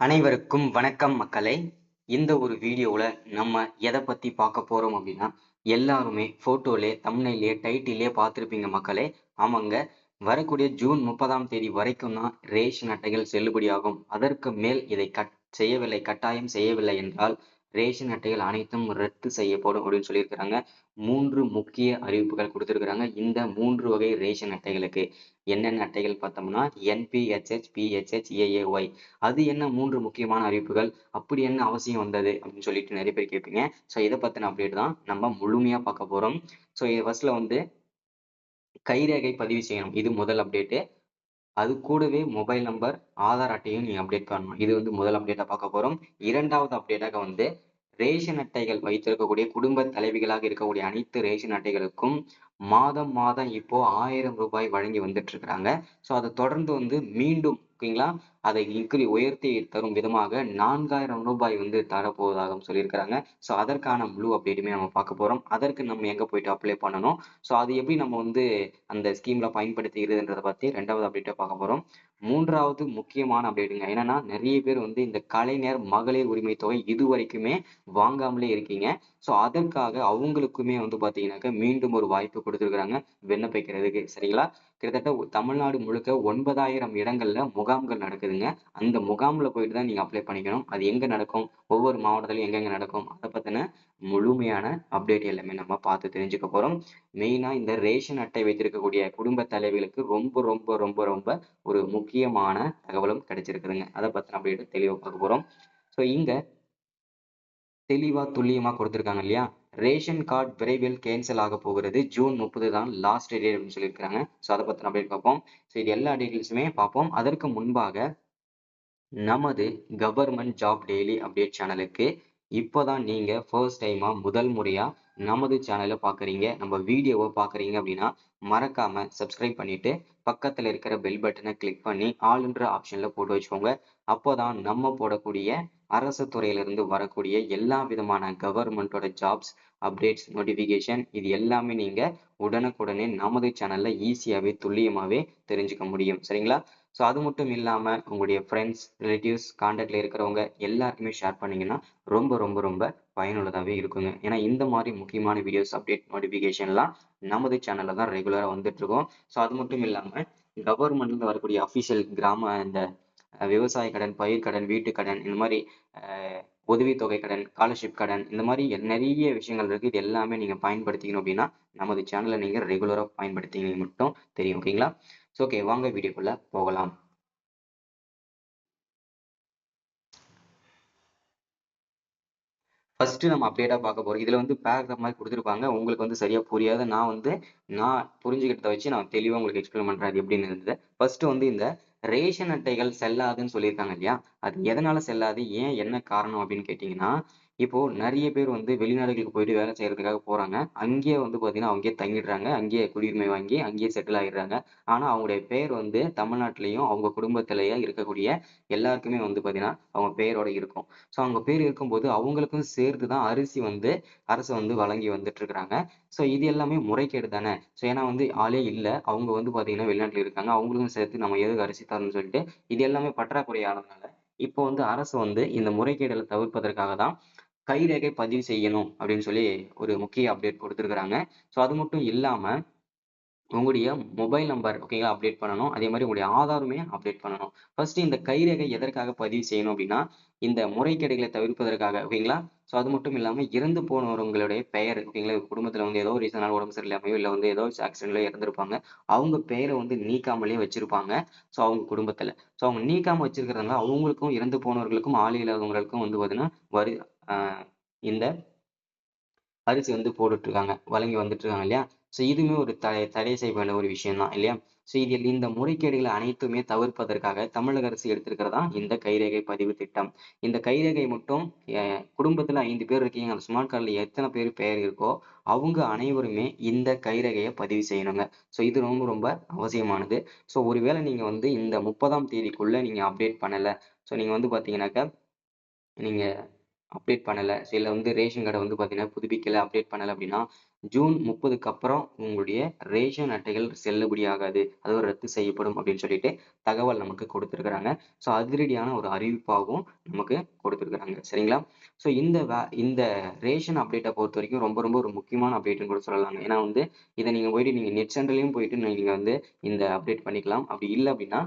அனைவருக்கும் வணக்கம் மக்களே. இந்த ஒரு வீடியோவில் நம்ம எதை பற்றி பார்க்க போகிறோம் அப்படின்னா, எல்லாருமே ஃபோட்டோலே தம்ப்நெயிலே டைட்டிலே பார்த்துருப்பீங்க மக்களே. ஆமாங்க, வரக்கூடிய ஜூன் 30ஆம் தேதி வரைக்கும் தான் ரேஷன் அட்டைகள் செல்லுபடியாகும். அதற்கு மேல் இதை கட்டாயம் செய்யவில்லை என்றால் ரேஷன் அட்டைகள் அனைத்தும் ரத்து செய்யப்படும் அப்படின்னு சொல்லியிருக்கிறாங்க. 3 முக்கிய அறிவிப்புகள் கொடுத்திருக்கிறாங்க இந்த 3 வகை ரேஷன் அட்டைகளுக்கு. என்னென்ன அட்டைகள் பார்த்தோம்னா என்பிஹெச்ஹெச், பிஹெச்ஹெச், ஏஏஒய். அது என்ன 3 முக்கியமான அறிவிப்புகள், அப்படி என்ன அவசியம் வந்தது அப்படின்னு சொல்லிட்டு நிறைய பேர் கேட்பீங்க. ஸோ இதை பற்றின அப்டேட் தான் நம்ம முழுமையாக பார்க்க போகிறோம். ஸோ இது ஃபர்ஸ்ட்ல வந்து கைரேகை பதிவு செய்யணும், இது முதல் அப்டேட்டு. அது கூடவே மொபைல் நம்பர், ஆதார் அட்டையும் நீங்க அப்டேட் பண்ணணும். இது வந்து முதல் அப்டேட்டா பார்க்க போறோம். இரண்டாவது அப்டேட்டாக வந்து ரேஷன் அட்டைகள் வைத்திருக்கக்கூடிய குடும்ப தலைவிகளாக இருக்கக்கூடிய அனைத்து ரேஷன் அட்டைகளுக்கும் மாதம் மாதம் இப்போ 1000 ரூபாய் வழங்கி வந்துட்டு இருக்கிறாங்க. ஸோ அதை தொடர்ந்து வந்து மீண்டும் ஓகேங்களா, அதை உயர்த்தி தரும் விதமாக 4000 ரூபாய் வந்து தரப்போவதாக சொல்லியிருக்கிறாங்க. ஸோ அதற்கான முழு அப்டேட்டுமே நம்ம பார்க்க போறோம். அதற்கு நம்ம எங்க போயிட்டு அப்ளை பண்ணணும், ஸோ அது எப்படி நம்ம வந்து அந்த ஸ்கீம்ல பயன்படுத்திக்கிறதுன்றதை பத்தி 2வது அப்டேட்டை பார்க்க போறோம். 3வது முக்கியமான அப்டேட்டுங்க என்னன்னா, நிறைய பேர் வந்து இந்த கலைஞர் மகளிர் உரிமை தொகை இதுவரைக்குமே வாங்காமலே இருக்கீங்க. ஸோ அதற்காக அவங்களுக்குமே வந்து பாத்தீங்கன்னாக்க மீண்டும் ஒரு வாய்ப்பு கொடுத்துருக்காங்க விண்ணப்பிக்கிறதுக்கு. சரிங்களா? கிட்டத்தட்ட தமிழ்நாடு முழுக்க 9000 இடங்கள்ல முகாம்கள் நடக்குதுங்க. அந்த முகாம்ல போயிட்டு தான் நீங்க அப்ளை பண்ணிக்கணும். அது எங்க நடக்கும், ஒவ்வொரு மாவட்டத்திலும் எங்கெங்க நடக்கும், அதை பத்தின முழுமையான அப்டேட் எல்லாமே நம்ம பார்த்து தெரிஞ்சுக்க போறோம். மெயினா இந்த ரேஷன் அட்டை வைத்திருக்கக்கூடிய குடும்ப தலைவிகளுக்கு ரொம்ப ரொம்ப ரொம்ப ரொம்ப ஒரு முக்கியமான தகவலும் கிடைச்சிருக்குதுங்க. அதை பத்தின அப்டேட் தெளிவா பார்க்க போறோம். ஸோ இங்க தெளிவா துல்லியமா கொடுத்திருக்காங்க இல்லையா, ரேஷன் கார்டு விரைவில் கேன்சல் ஆக போகிறது, ஜூன் 30 தான் லாஸ்ட் டேட் அப்படின்னு சொல்லியிருக்காங்க. ஸோ அதை பத்தின அப்டேட் பார்ப்போம். ஸோ இது எல்லா டீட்டெயில்ஸுமே பார்ப்போம். அதற்கு முன்பாக நமது கவர்மெண்ட் ஜாப் டெய்லி அப்டேட் சேனலுக்கு இப்போதான் நீங்க ஃபர்ஸ்ட் டைமா முதல் முறையா நமது சேனலை பார்க்குறீங்க, நம்ம வீடியோவை பார்க்குறீங்க அப்படின்னா மறக்காம சப்ஸ்கிரைப் பண்ணிட்டு பக்கத்துல இருக்கிற பெல் பட்டனை கிளிக் பண்ணி ஆல்ன்ற ஆப்ஷன்ல போட்டு வச்சுக்கோங்க. அப்போதான் நம்ம போடக்கூடிய அரசு துறையிலிருந்து வரக்கூடிய எல்லா விதமான கவர்மெண்டோட ஜாப்ஸ் அப்டேட்ஸ் நோட்டிஃபிகேஷன் இது எல்லாமே நீங்க உடனுக்குடனே நமது சேனல்ல ஈஸியாவே துல்லியமாவே தெரிஞ்சுக்க முடியும். சரிங்களா? ஸோ அது மட்டும் இல்லாம உங்களுடைய ஃப்ரெண்ட்ஸ், ரிலேட்டிவ்ஸ், கான்டாக்ட்ல இருக்கிறவங்க எல்லாருக்குமே ஷேர் பண்ணீங்கன்னா ரொம்ப ரொம்ப ரொம்ப பயனுள்ளதாகவே இருக்குங்க. ஏன்னா இந்த மாதிரி முக்கியமான வீடியோஸ் அப்டேட் நோட்டிஃபிகேஷன்லாம் நமது சேனல்ல தான் ரெகுலரா வந்துட்டு இருக்கோம். ஸோ அது மட்டும் இல்லாம கவர்மெண்ட்ல வரக்கூடிய அஃபிஷியல் இந்த விவசாய கடன், பயிர் கடன், வீட்டு கடன், இந்த மாதிரி உதவித்தொகை கடன், ஸ்காலர்ஷிப் கடன், இந்த மாதிரி நிறைய விஷயங்கள் இருக்கு. இது எல்லாமே நீங்க பயன்படுத்திக்கணும் அப்படின்னா நமது சேனலை நீங்க ரெகுலரா பயன்படுத்திங்க மட்டும் தெரியும். ஓகேங்களா? ஸோ ஓகே, வாங்க வீடியோக்குள்ள போகலாம். ஃபர்ஸ்ட் நம்ம அப்டேட்டா பார்க்க போறோம். இதுல வந்து பேராகிராஃப் மாதிரி கொடுத்துருப்பாங்க. உங்களுக்கு வந்து சரியா புரியாது. நான் புரிஞ்சுக்கிட்டதை வச்சு நான் தெளிவா உங்களுக்கு எக்ஸ்பிளைன் பண்றேன் அது எப்படின்னு இருந்தது. ஃபர்ஸ்ட் வந்து இந்த ரேஷன் அட்டைகள் செல்லாதுன்னு சொல்லியிருக்காங்க இல்லையா, அது எதனால செல்லாது, ஏன், என்ன காரணம் அப்படின்னு கேட்டீங்கன்னா, இப்போ நிறைய பேர் வந்து வெளிநாடுகளுக்கு போயிட்டு வேலை செய்யறதுக்காக போறாங்க. அங்கேயே வந்து பாத்தீங்கன்னா அங்கேயே தங்கிடுறாங்க, அங்கேயே குடியுரிமை வாங்கி அங்கேயே செட்டில் ஆயிடுறாங்க. ஆனா அவங்களுடைய பேர் வந்து தமிழ்நாட்டிலையும் அவங்க குடும்பத்திலேயே இருக்கக்கூடிய எல்லாருக்குமே வந்து பாத்தீங்கன்னா அவங்க பேரோட இருக்கும். ஸோ அவங்க பேர் இருக்கும்போது அவங்களுக்கும் சேர்த்து தான் அரிசி வந்து அரசு வந்து வழங்கி வந்துட்டு இருக்கிறாங்க. ஸோ இது எல்லாமே முறைகேடு தானே. ஸோ ஏன்னா வந்து ஆளே இல்லை, அவங்க வந்து பாத்தீங்கன்னா வெளிநாட்டுல இருக்காங்க, அவங்களுக்கும் சேர்த்து நம்ம எதுக்கு அரிசி தரணும்னு சொல்லிட்டு இது எல்லாமே பற்றாக்குறை ஆனதுனால இப்போ வந்து அரசு வந்து இந்த முறைகேடுகளை தவிர்ப்பதற்காக தான் கைரேகை பதிவு செய்யணும் அப்படின்னு சொல்லி ஒரு முக்கிய அப்டேட் கொடுத்துருக்காங்க. ஸோ அது மட்டும் இல்லாம உங்களுடைய மொபைல் நம்பர் ஓகேங்களா அப்டேட் பண்ணணும். அதே மாதிரி உங்களுடைய ஆதாருமே அப்டேட் பண்ணணும். ஃபர்ஸ்ட் இந்த கைரேகை எதற்காக பதிவு செய்யணும் அப்படின்னா, இந்த முறைகேடுகளை தவிர்ப்பதற்காக ஓகேங்களா. ஸோ அது மட்டும் இல்லாம இறந்து போனவர்களுடைய பெயர் ஓகேங்களா, குடும்பத்துல வந்து ஏதோ ஒரு ரீசனால உடம்பு சரியில்லாமையோ இல்ல வந்து ஏதோ ஆக்சிடென்ட்ல இறந்திருப்பாங்க. அவங்க பெயரை வந்து நீக்காமலே வச்சிருப்பாங்க. ஸோ அவங்க குடும்பத்துல ஸோ அவங்க நீக்காம வச்சிருக்கிறதுனால அவங்களுக்கும் இறந்து போனவர்களுக்கும் ஆளு இல்லாதவங்களுக்கும் வந்து பாத்தீங்கன்னா வரி இந்த அரிசி வந்து போட்டுட்டு இருக்காங்க, வழங்கி வந்துட்டு இருக்காங்க இல்லையா. ஸோ இதுவுமே ஒரு தடை செய்யப்பட்ட ஒரு விஷயம் தான் இல்லையா. ஸோ இதில் இந்த முறைகேடுகளை அனைத்துமே தவிர்ப்பதற்காக தமிழக அரசு எடுத்திருக்கிறதா இந்த கைரேகை பதிவு திட்டம். இந்த கைரேகை மட்டும் குடும்பத்துல 5 பேர் இருக்கீங்க, அந்த ஸ்மார்ட் கார்டுல எத்தனை பேர் பெயர் இருக்கோ அவங்க அனைவருமே இந்த கைரேகையை பதிவு செய்யணுங்க. ஸோ இது ரொம்ப ரொம்ப அவசியமானது. ஸோ ஒருவேளை நீங்க வந்து இந்த 30ஆம் தேதிக்குள்ள நீங்க அப்டேட் பண்ணல, ஸோ நீங்க வந்து பாத்தீங்கன்னாக்க நீங்க அப்டேட் பண்ணல, இல்ல வந்து ரேஷன் கார்ட வந்து பார்த்தீங்கன்னா புதுப்பிக்கல, அப்டேட் பண்ணல அப்படின்னா, ஜூன் 30க்கு அப்புறம் உங்களுடைய ரேஷன் அட்டைகள் செல்லுபடியாகாது. அதுவும் ரத்து செய்யப்படும் அப்படின்னு சொல்லிட்டு தகவல் நமக்கு கொடுத்திருக்கிறாங்க. ஸோ அதிரடியான ஒரு அறிவிப்பாகவும் நமக்கு கொடுத்திருக்கிறாங்க. சரிங்களா? ஸோ இந்த ரேஷன் அப்டேட்ட பொறுத்தவரைக்கும் ரொம்ப ரொம்ப ஒரு முக்கியமான அப்டேட்ன்னு கூட சொல்லலாங்க. ஏன்னா வந்து இத நீங்க போயிட்டு நீங்க நெட் சென்டர்லயும் போயிட்டு நீங்க வந்து இந்த அப்டேட் பண்ணிக்கலாம். அப்படி இல்ல அப்படின்னா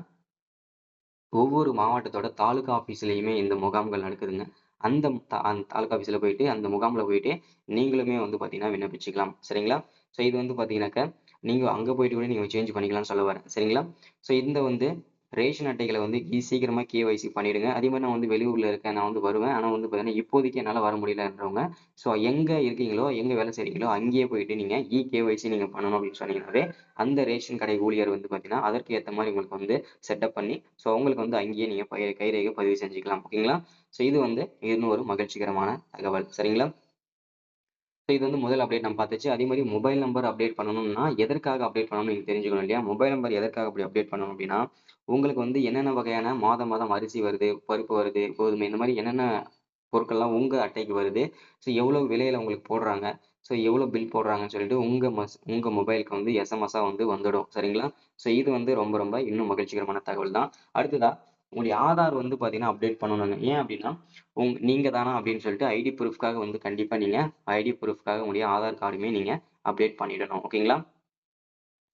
ஒவ்வொரு மாவட்டத்தோட தாலுகா ஆஃபீஸ்லயுமே இந்த முகாம்கள் நடக்குதுங்க. அந்த தாலுகா ஆஃபீஸ்ல போயிட்டு, அந்த முகாம்ல போயிட்டு நீங்களுமே வந்து பார்த்தீங்கன்னா விண்ணப்பிச்சுக்கலாம். சரிங்களா? ஸோ இது வந்து பார்த்தீங்கன்னாக்க, நீங்க அங்க போயிட்டு கூட நீங்க சேஞ்ச் பண்ணிக்கலாம்னு சொல்ல வரேன். சரிங்களா? ஸோ இந்த வந்து ரேஷன் அட்டைகள வந்து சீக்கிரமா கேஒய்சி பண்ணிடுங்க. அதே மாரி நான் வந்து வெளியூர்ல இருக்கேன். நான் வந்து வருவேன். ஆனா வந்து பார்த்தீங்கன்னா, இப்போதைக்கு என்னால வர முடியலன்றவங்க, ஸோ எங்க இருக்கீங்களோ, எங்க வேலை செய்றீங்களோ, அங்கேயே போயிட்டு நீங்க கேஒய்சி நீங்க பண்ணணும் அப்படின்னு சொன்னீங்கன்னாவே, அந்த ரேஷன் கடை ஊழியர் வந்து பார்த்தீங்கன்னா, அதற்கு ஏத்த மாரி உங்களுக்கு வந்து செட்டப் பண்ணி, ஸோ உங்களுக்கு வந்து அங்கேயே நீங்க கைரேகை பதிவு செஞ்சுக்கலாம். ஓகேங்களா? ஸோ இது வந்து இன்னொரு மகிழ்ச்சிகரமான தகவல். சரிங்களா? ஸோ இது வந்து முதல் அப்டேட் நம்ம பார்த்தாச்சு. அதே மாரி மொபைல் நம்பர் அப்டேட் பண்ணணும்னா, எதற்காக அப்டேட் பண்ணணும்னு நீங்க தெரிஞ்சுக்கணும் இல்லையா? மொபைல் நம்பர் எதற்காக அப்படி அப்டேட் பண்ணணும் அப்படின்னா, உங்களுக்கு வந்து என்னென்ன வகையான மாதம் மாதம் அரிசி வருது, பருப்பு வருது, கோதுமை இந்த மாரி என்னென்ன பொருட்கள்லாம் உங்க அட்டைக்கு வருது, ஸோ எவ்வளவு விலையில உங்களுக்கு போடுறாங்க, ஸோ எவ்வளோ பில் போடுறாங்கன்னு சொல்லிட்டு உங்க மொபைலுக்கு வந்து எஸ்எம்எஸ்ஸா வந்து வந்துடும். சரிங்களா? ஸோ இது வந்து ரொம்ப ரொம்ப இன்னும் மகிழ்ச்சிகரமான தகவல் தான். அடுத்ததா உங்களுடைய ஆதார் வந்து பார்த்தீங்கன்னா அப்டேட் பண்ணணுங்க. ஏன் அப்படின்னா, நீங்க தானா அப்படின்னு சொல்லிட்டு ஐடி ப்ரூஃப்காக வந்து கண்டிப்பா நீங்க ஐடி ப்ரூஃப்காக உங்களுடைய ஆதார் கார்டுமே நீங்க அப்டேட் பண்ணிடணும். ஓகேங்களா?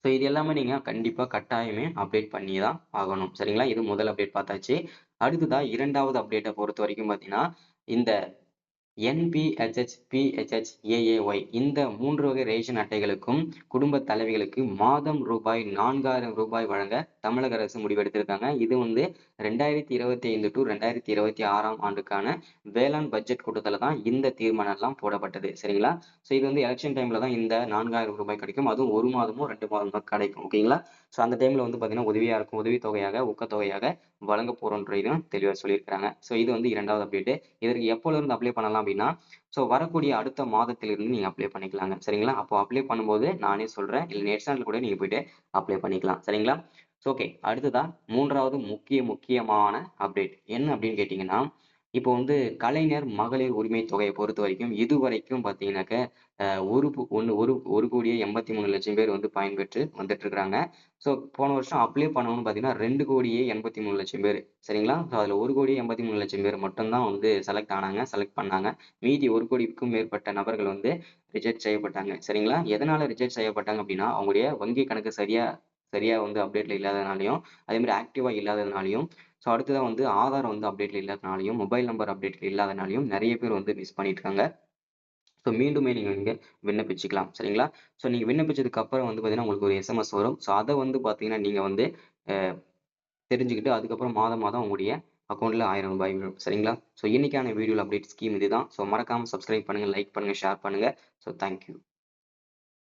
ஸோ இது எல்லாமே நீங்க கண்டிப்பா கட்டாயமே அப்டேட் பண்ணி தான் ஆகணும். சரிங்களா? இது முதல் அப்டேட் பார்த்தாச்சு. அடுத்ததா 2வது அப்டேட்ட பொறுத்தவரைக்கும் பார்த்தீங்கன்னா, இந்த என்பிஹெச்ஹெச், பிஹெச்ஹெச், ஏஏஒய் இந்த 3 வகை ரேஷன் அட்டைகளுக்கும் குடும்ப தலைவிகளுக்கு மாதம் ரூபாய் 4,000 வழங்க தமிழக அரசு முடிவெடுத்திருக்காங்க. இது வந்து 2025 டூ 2026ஆம் ஆண்டுக்கான வேளாண் பட்ஜெட் கூட்டத்துல தான் இந்த தீர்மானம் எல்லாம் போடப்பட்டது. சரிங்களா? ஸோ இது வந்து எலக்ஷன் டைம்ல தான் இந்த 4,000 கிடைக்கும். அதுவும் 1 மாதமோ 2 மாதம் தான் கிடைக்கும். ஓகேங்களா? ஸோ அந்த டைம்ல வந்து பார்த்தீங்கன்னா உதவியா இருக்கும். உதவித்தொகையாக, ஊக்கத்தொகையாக வழங்க போறோம்ன்றதையும் தெளிவா சொல்லியிருக்காங்க. ஸோ இது வந்து 2வது அப்டேட். இதற்கு எப்போலிருந்து அப்ளை பண்ணலாம் அப்படின்னா, ஸோ வரக்கூடிய அடுத்த மாதத்திலிருந்து நீங்க அப்ளை பண்ணிக்கலாங்க. சரிங்களா? அப்போ அப்ளை பண்ணும்போது நானே சொல்றேன். இல்ல நெட் சென்டர்ல கூட நீங்க போயிட்டு அப்ளை பண்ணிக்கலாம். சரிங்களா? So okay. அடுத்ததா 3வது முக்கியமான அப்டேட். என்ன அப்படின்னு கேட்டீங்கன்னா, இப்போ வந்து கலைஞர் மகளிர் உரிமை தொகையை பொறுத்தவரைக்கும் இதுவரைக்கும் பார்த்தீங்கன்னாக்க, அ ஒரு பு ஒண்ணு ஒரு 1,83,00,000 பேர் வந்து பயன்பெற்று வந்துட்டு இருக்கிறாங்க. ஸோ போன வருஷம் அப்ளை பண்ணவங்க பார்த்தீங்கன்னா, 2,83,00,000 பேரு. சரிங்களா? ஸோ அதுல 1,83,00,000 பேர் மட்டும் தான் வந்து செலக்ட் பண்ணாங்க. மீதி 1,00,00,000க்கும் மேற்பட்ட நபர்கள் வந்து ரிஜெக்ட் செய்யப்பட்டாங்க. சரிங்களா? எதனால ரிஜெக்ட் செய்யப்பட்டாங்க அப்படின்னா, அவங்களுடைய வங்கி கணக்கு சரியா சரியா வந்து அப்டேட்ல இல்லாதனாலயும், அதே மாரி ஆக்டிவா இல்லாததுனாலயும், ஸோ அடுத்ததா வந்து ஆதார் வந்து அப்டேட்ல இல்லாதனாலயும், மொபைல் நம்பர் அப்டேட்ல இல்லாதனாலயும் நெறைய பேர் வந்து மிஸ் பண்ணியிருக்காங்க. ஸோ மீண்டுமே நீங்க இங்க விண்ணப்பிச்சுக்கலாம். சரிங்களா? ஸோ நீங்க விண்ணப்பிச்சதுக்கு அப்புறம் வந்து பார்த்தீங்கன்னா, உங்களுக்கு ஒரு எஸ்எம்எஸ் வரும். ஸோ அத வந்து பார்த்தீங்கன்னா, நீங்க வந்து அ தெரிஞ்சுக்கிட்டு அதுக்கப்புறம் மாதம் மாதம் உங்களுடைய அக்கவுண்ட்ல ரூ. 1000 விழும். சரிங்களா? ஸோ இன்னைக்கான வீடியோல அப்டேட் ஸ்கீம் இதுதான். ஸோ மறக்காம சப்ஸ்கிரைப் பண்ணுங்க, லைக் பண்ணுங்க, ஷேர் பண்ணுங்க. So thank you.